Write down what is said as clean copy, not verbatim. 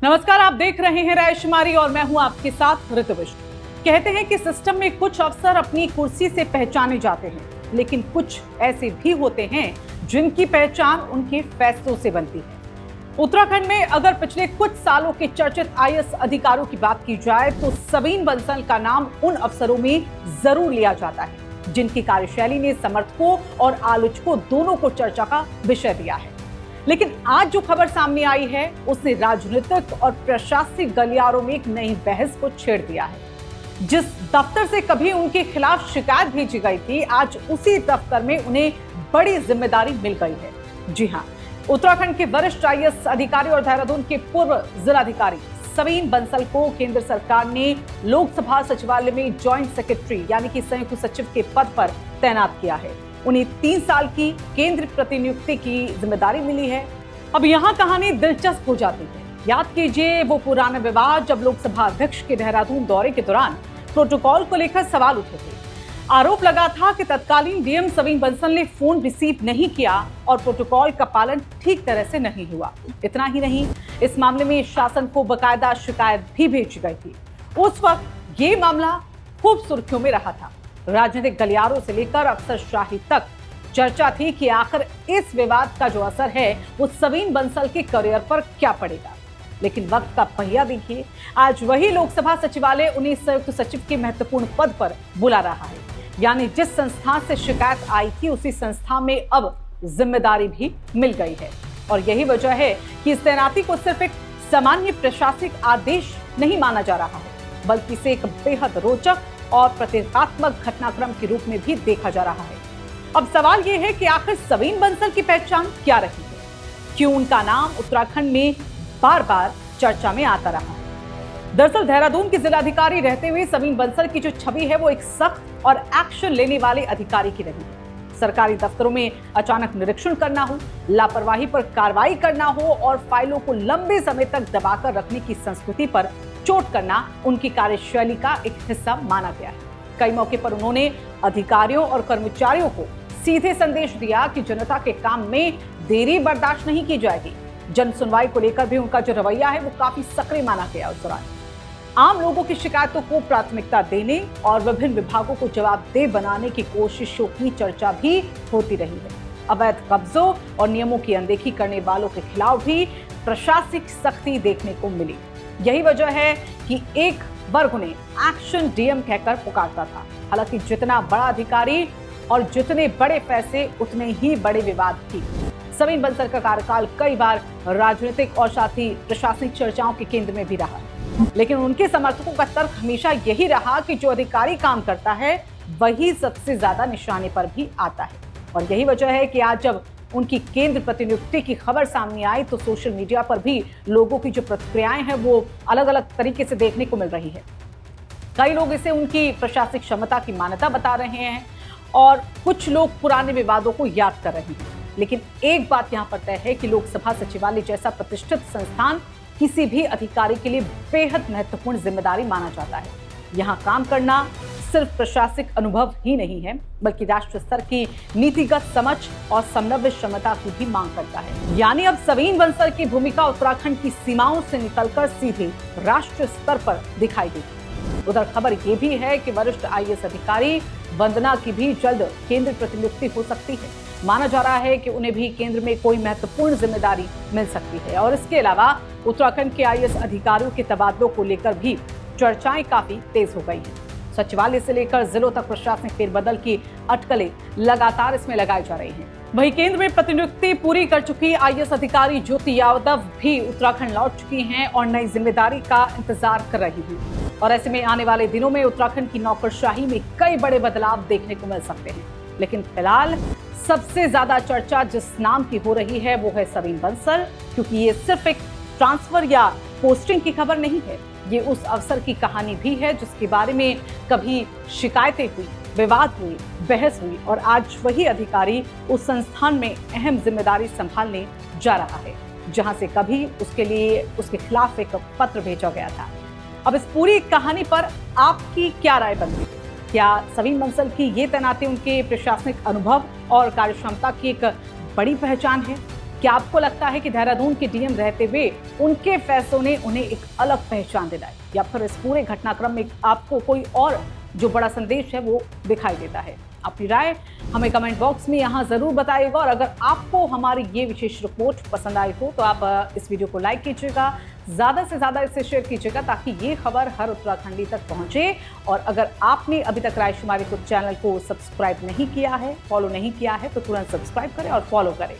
नमस्कार, आप देख रहे हैं रायशुमारी और मैं हूं आपके साथ ऋतुविश। कहते हैं कि सिस्टम में कुछ अफसर अपनी कुर्सी से पहचाने जाते हैं, लेकिन कुछ ऐसे भी होते हैं जिनकी पहचान उनके फैसलों से बनती है। उत्तराखंड में अगर पिछले कुछ सालों के चर्चित आईएएस अधिकारियों की बात की जाए तो सबीन बंसल का नाम उन अफसरों में जरूर लिया जाता है जिनकी कार्यशैली ने समर्थकों और आलोचकों दोनों को चर्चा का विषय दिया है। लेकिन आज जो खबर सामने आई है उसने राजनीतिक और प्रशासनिक गलियारों में एक नई बहस को छेड़ दिया है। जिस दफ्तर से कभी उनके खिलाफ शिकायत भेजी गई थी, आज उसी दफ्तर में उन्हें बड़ी जिम्मेदारी मिल गई है। जी हां, उत्तराखंड के वरिष्ठ आईएएस अधिकारी और देहरादून के पूर्व जिलाधिकारी सबीन बंसल को केंद्र सरकार ने लोकसभा सचिवालय में ज्वाइंट सेक्रेटरी यानी कि संयुक्त सचिव के पद पर तैनात किया है। उन्हें 3 साल की केंद्र प्रतिनियुक्ति की जिम्मेदारी मिली है। अब यहाँ कहानी दिलचस्प हो जाती है। याद कीजिए वो पुराना विवाद जब लोकसभा अध्यक्ष के देहरादून दौरे के दौरान प्रोटोकॉल को लेकर सवाल उठे थे। आरोप लगा था कि तत्कालीन डीएम सबीन बंसल ने फोन रिसीव नहीं किया और प्रोटोकॉल का पालन ठीक तरह से नहीं हुआ। इतना ही नहीं, इस मामले में शासन को बकायदा शिकायत भी भेजी गई थी। उस वक्त ये मामला खूब सुर्खियों में रहा था। राजनीतिक गलियारों से लेकर अफसरशाही तक चर्चा थी कि आखिर इस विवाद का जो असर है वो सबीन बंसल के करियर पर क्या पड़ेगा। लेकिन वक्त का पहिया देखिए, आज वही लोकसभा सचिवालय उन्हें संयुक्त सचिव के महत्वपूर्ण पद पर बुला रहा है। यानी जिस संस्था से शिकायत आई थी उसी संस्था में अब जिम्मेदारी भी मिल गई है। और यही वजह है कि इस तैनाती को सिर्फ एक सामान्य प्रशासनिक आदेश नहीं माना जा रहा है, बल्कि इसे एक बेहद रोचक और प्रतीकात्मक घटनाक्रम के रूप में भी देखा जा रहा है। अब सवाल यह है कि आखिर सबीन बंसल की पहचान क्या रही है, क्यों उनका नाम उत्तराखंड में बार बार चर्चा में आता रहा है। दरअसल देहरादून के जिलाधिकारी रहते हुए सबीन बंसल की जो छवि है वो एक सख्त और एक्शन लेने वाले अधिकारी की रही है। सरकारी दफ्तरों में अचानक निरीक्षण करना हो, लापरवाही पर कार्रवाई करना हो और फाइलों को लंबे समय तक दबाकर रखने की संस्कृति पर चोट करना उनकी कार्यशैली का एक हिस्सा माना गया है। कई मौके पर उन्होंने अधिकारियों और कर्मचारियों को सीधे संदेश दिया कि जनता के काम में देरी बर्दाश्त नहीं की जाएगी। जन सुनवाई को लेकर भी उनका जो रवैया है वो काफी सक्रिय माना गया। उस दौरान आम लोगों की शिकायतों को प्राथमिकता देने और विभिन्न विभागों को जवाबदेह बनाने की कोशिशों की चर्चा भी होती रही है। अवैध कब्जों और नियमों की अनदेखी करने वालों के खिलाफ भी प्रशासनिक सख्ती देखने को मिली। यही वजह है कि एक वर्ग उन्हें एक्शन डीएम कहकर पुकारता था। हालांकि जितना बड़ा अधिकारी और जितने बड़े पैसे उतने ही बड़े विवाद थी। सबीन बंसल का कार्यकाल कई बार राजनीतिक और साथ ही प्रशासनिक चर्चाओं के केंद्र में भी रहा, लेकिन उनके समर्थकों का तर्क हमेशा यही रहा कि जो अधिकारी काम करता है वही सबसे ज्यादा निशाने पर भी आता है। और यही वजह है कि आज जब उनकी केंद्र प्रतिनियुक्ति की खबर सामने आई तो सोशल मीडिया पर भी लोगों की जो प्रतिक्रियाएं हैं वो अलग अलग तरीके से देखने को मिल रही है। कई लोग इसे उनकी प्रशासनिक क्षमता की मान्यता बता रहे हैं और कुछ लोग पुराने विवादों को याद कर रहे हैं। लेकिन एक बात यहाँ पर तय है कि लोकसभा सचिवालय जैसा प्रतिष्ठित संस्थान किसी भी अधिकारी के लिए बेहद महत्वपूर्ण जिम्मेदारी माना जाता है। यहाँ काम करना सिर्फ प्रशासनिक अनुभव ही नहीं है, बल्कि राष्ट्र स्तर की नीतिगत समझ और समन्वय क्षमता की भी मांग करता है। यानी अब सबीन बंसल की भूमिका उत्तराखंड की सीमाओं से निकलकर सीधे राष्ट्र स्तर पर दिखाई देगी। उधर खबर ये भी है कि वरिष्ठ आईएएस अधिकारी वंदना की भी जल्द केंद्र प्रतिनियुक्ति हो सकती है। माना जा रहा है कि उन्हें भी केंद्र में कोई महत्वपूर्ण जिम्मेदारी मिल सकती है। और इसके अलावा उत्तराखंड के आईएएस अधिकारियों के तबादलों को लेकर भी चर्चाएं काफी तेज हो गई हैं। सचिवालय से लेकर जिलों तक प्रशासनिक फेरबदल की अटकलें लगातार इसमें लगाई जा रही हैं। वहीं केंद्र में प्रतिनियुक्ति पूरी कर चुकी आईएएस अधिकारी ज्योति यादव भी उत्तराखंड लौट चुकी हैं और नई जिम्मेदारी का इंतजार कर रही हैं। और ऐसे में आने वाले दिनों में उत्तराखंड की नौकरशाही में कई बड़े बदलाव देखने को मिल सकते हैं। लेकिन फिलहाल सबसे ज्यादा चर्चा जिस नाम की हो रही है वो है सबीन बंसल, क्योंकि ये सिर्फ एक ट्रांसफर या पोस्टिंग की खबर नहीं है, ये उस अवसर की कहानी भी है जिसके बारे में कभी शिकायतें हुई, विवाद हुए, बहस हुई और आज वही अधिकारी उस संस्थान में अहम जिम्मेदारी संभालने जा रहा है, जहां से कभी उसके लिए उसके खिलाफ एक पत्र भेजा गया था। अब इस पूरी कहानी पर आपकी क्या राय बनती है? क्या सबीन बंसल की ये तैनाती उनके प्रशासनिक अनुभव और कार्यक्षमता की एक बड़ी पहचान है, क्या आपको लगता है कि देहरादून के डीएम रहते हुए उनके फैसलों ने उन्हें एक अलग पहचान दिलाई, या फिर इस पूरे घटनाक्रम में आपको कोई और जो बड़ा संदेश है वो दिखाई देता है? अपनी राय हमें कमेंट बॉक्स में यहाँ जरूर बताइएगा। और अगर आपको हमारी ये विशेष रिपोर्ट पसंद आई हो तो आप इस वीडियो को लाइक कीजिएगा, ज्यादा से ज्यादा इसे शेयर कीजिएगा ताकि ये खबर हर उत्तराखंडी तक पहुंचे। और अगर आपने अभी तक रायशुमारी को चैनल को सब्सक्राइब नहीं किया है, फॉलो नहीं किया है, तो तुरंत सब्सक्राइब करें और फॉलो करें।